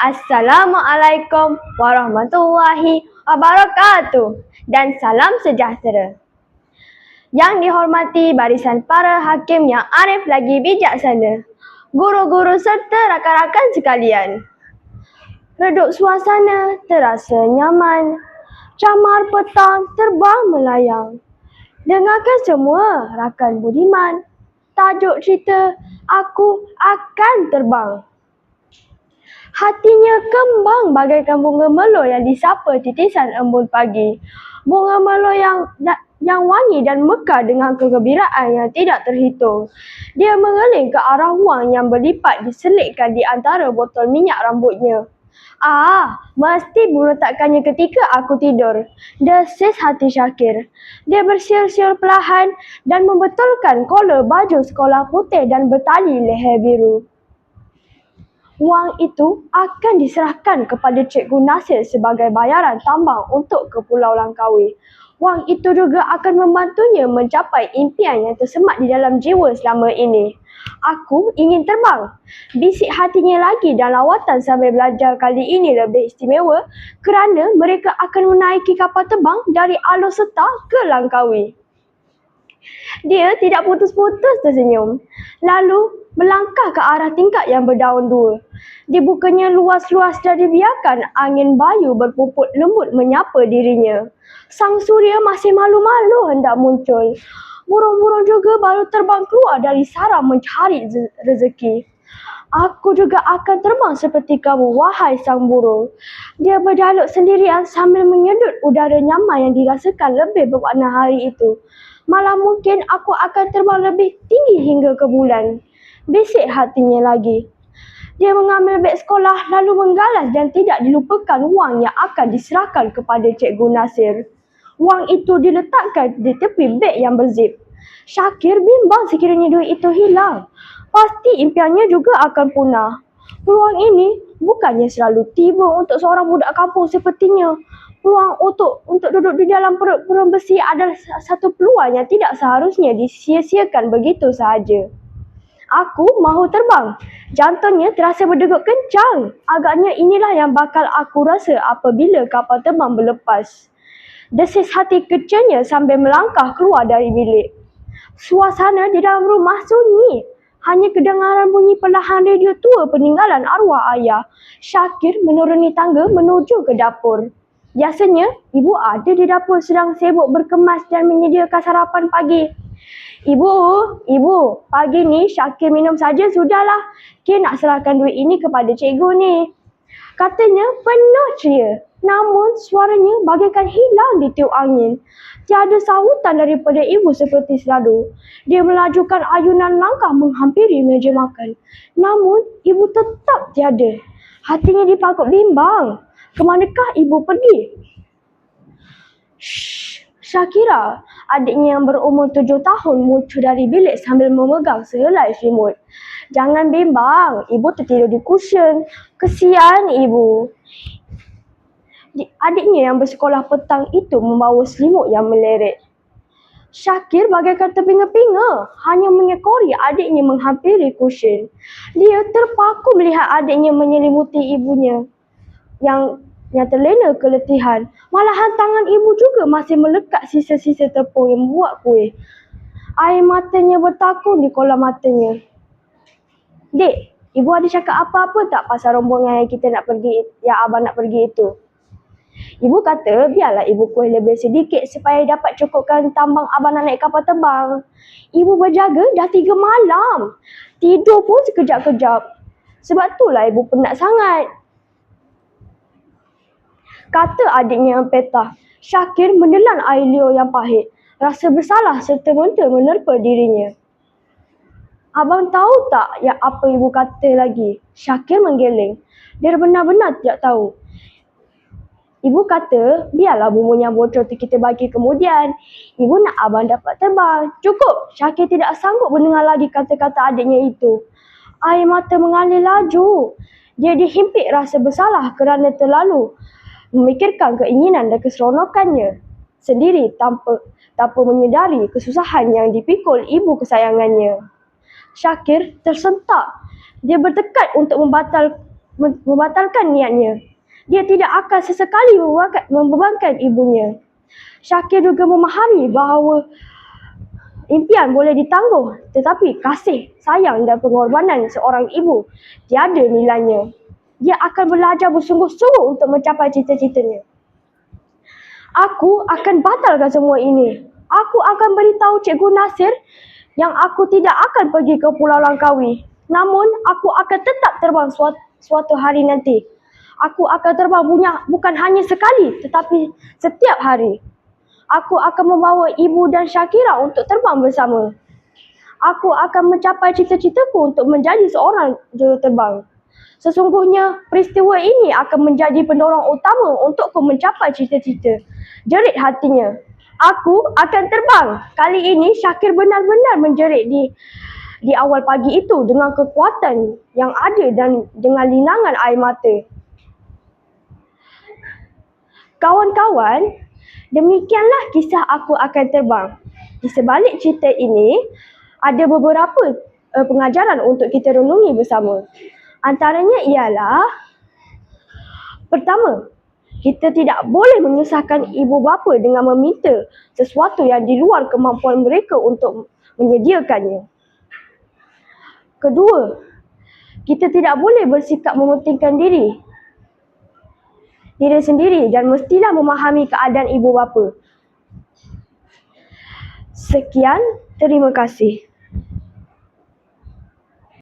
Assalamualaikum warahmatullahi wabarakatuh dan salam sejahtera. Yang dihormati barisan para hakim yang arif lagi bijaksana, guru-guru serta rakan-rakan sekalian. Redup suasana terasa nyaman, camar petang terbang melayang. Dengarkan semua rakan budiman, tajuk cerita Aku Akan Terbang. Hatinya kembang bagaikan bunga melur yang disapa titisan embun pagi. Bunga melur yang wangi dan mekar dengan kegembiraan yang tidak terhitung. Dia mengeling ke arah wang yang berlipat diselitkan di antara botol minyak rambutnya. Mesti meletakkannya ketika aku tidur, desis hati Syakir. Dia bersiul-siul perlahan dan membetulkan kolor baju sekolah putih dan bertali leher biru. Wang itu akan diserahkan kepada Cikgu Nasir sebagai bayaran tambang untuk ke Pulau Langkawi. Wang itu juga akan membantunya mencapai impian yang tersemat di dalam jiwa selama ini. Aku ingin terbang. Bisik hatinya lagi dan lawatan sambil belajar kali ini lebih istimewa kerana mereka akan menaiki kapal terbang dari Alor Setar ke Langkawi. Dia tidak putus-putus tersenyum, lalu melangkah ke arah tingkap yang berdaun dua. Dibukanya luas-luas dan dibiarkan angin bayu berpuput lembut menyapa dirinya. Sang Surya masih malu-malu hendak muncul. Burung-burung juga baru terbang keluar dari sarang mencari rezeki. Aku juga akan terbang seperti kamu, wahai sang burung. Dia berdialog sendirian sambil menyedut udara nyaman yang dirasakan lebih berwarna hari itu. Malah mungkin aku akan terbang lebih tinggi hingga ke bulan. Bisik hatinya lagi. Dia mengambil beg sekolah lalu menggalas dan tidak dilupakan wang yang akan diserahkan kepada Cikgu Nasir. Wang itu diletakkan di tepi beg yang berzip. Syakir bimbang sekiranya duit itu hilang. Pasti impiannya juga akan punah. Peluang ini bukannya selalu tiba untuk seorang budak kampung sepertinya. Peluang untuk duduk di dalam perut besi adalah satu peluang yang tidak seharusnya disia-siakan begitu sahaja. Aku mahu terbang. Jantungnya terasa berdegup kencang. Agaknya inilah yang bakal aku rasa apabila kapal terbang berlepas. Desis hati kecilnya sambil melangkah keluar dari bilik. Suasana di dalam rumah sunyi. Hanya kedengaran bunyi perlahan radio tua peninggalan arwah ayah. Syakir menuruni tangga menuju ke dapur. Biasanya, ibu ada di dapur sedang sibuk berkemas dan menyediakan sarapan pagi. Ibu, pagi ni Syakir minum saja sudahlah. Kir nak serahkan duit ini kepada cikgu ni. Katanya penuh ceria. Namun suaranya bagaikan hilang di tiup angin. Tiada sahutan daripada ibu seperti selalu. Dia melajukan ayunan langkah menghampiri meja makan. Namun ibu tetap tiada. Hatinya dipakuk bimbang. Kemanakah ibu pergi? Syakira, adiknya yang berumur 7 tahun muncul dari bilik sambil memegang sehelai selimut. Jangan bimbang, ibu tertidur di kusyen. Kesian ibu. Adiknya yang bersekolah petang itu membawa selimut yang meleret. Syakir bagaikan terpinga-pinga, hanya mengekori adiknya menghampiri kusyen. Dia terpaku melihat adiknya menyelimuti ibunya yang terlena keletihan. Malahan tangan ibu juga masih melekat sisa-sisa tepung yang membuat kuih. Air matanya bertakung di kolam matanya. Dek, ibu ada cakap apa-apa tak pasal rombongan yang abang nak pergi itu? Ibu kata biarlah ibu kuih lebih sedikit supaya dapat cukupkan tambang abang nak naik kapal terbang. Ibu berjaga dah 3 malam. Tidur pun sekejap-kejap. Sebab itulah ibu penat sangat. Kata adiknya yang petah. Syakir menelan air liur yang pahit. Rasa bersalah serta menerpa dirinya. Abang tahu tak yang apa ibu kata lagi? Syakir menggeleng. Dia benar-benar tidak tahu. Ibu kata, biarlah bumbunya bocor tu kita bagi kemudian. Ibu nak abang dapat terbang. Cukup. Syakir tidak sanggup mendengar lagi kata-kata adiknya itu. Air mata mengalir laju. Dia dihimpit rasa bersalah kerana terlalu memikirkan keinginan dan keseronokannya sendiri tanpa menyedari kesusahan yang dipikul ibu kesayangannya. Syakir tersentak. Dia bertekad untuk membatalkan niatnya. Dia tidak akan sesekali membebankan ibunya. Syakir juga memahami bahawa impian boleh ditangguh, tetapi kasih, sayang dan pengorbanan seorang ibu tiada nilainya. Dia akan belajar bersungguh-sungguh untuk mencapai cita-citanya. Aku akan batalkan semua ini. Aku akan beritahu Cikgu Nasir yang aku tidak akan pergi ke Pulau Langkawi. Namun, aku akan tetap terbang suatu hari nanti. Aku akan terbang bukan hanya sekali, tetapi setiap hari. Aku akan membawa ibu dan Syakira untuk terbang bersama. Aku akan mencapai cita-citaku untuk menjadi seorang juruterbang. Sesungguhnya, peristiwa ini akan menjadi pendorong utama untukku mencapai cita-cita. Jerit hatinya. Aku akan terbang. Kali ini Syakir benar-benar menjerit di awal pagi itu dengan kekuatan yang ada dan dengan linangan air mata. Kawan-kawan, demikianlah kisah Aku Akan Terbang. Di sebalik cerita ini, ada beberapa pengajaran untuk kita renungi bersama. Antaranya ialah, pertama, kita tidak boleh menyusahkan ibu bapa dengan meminta sesuatu yang di luar kemampuan mereka untuk menyediakannya. Kedua, kita tidak boleh bersikap mementingkan diri sendiri dan mestilah memahami keadaan ibu bapa. Sekian, terima kasih.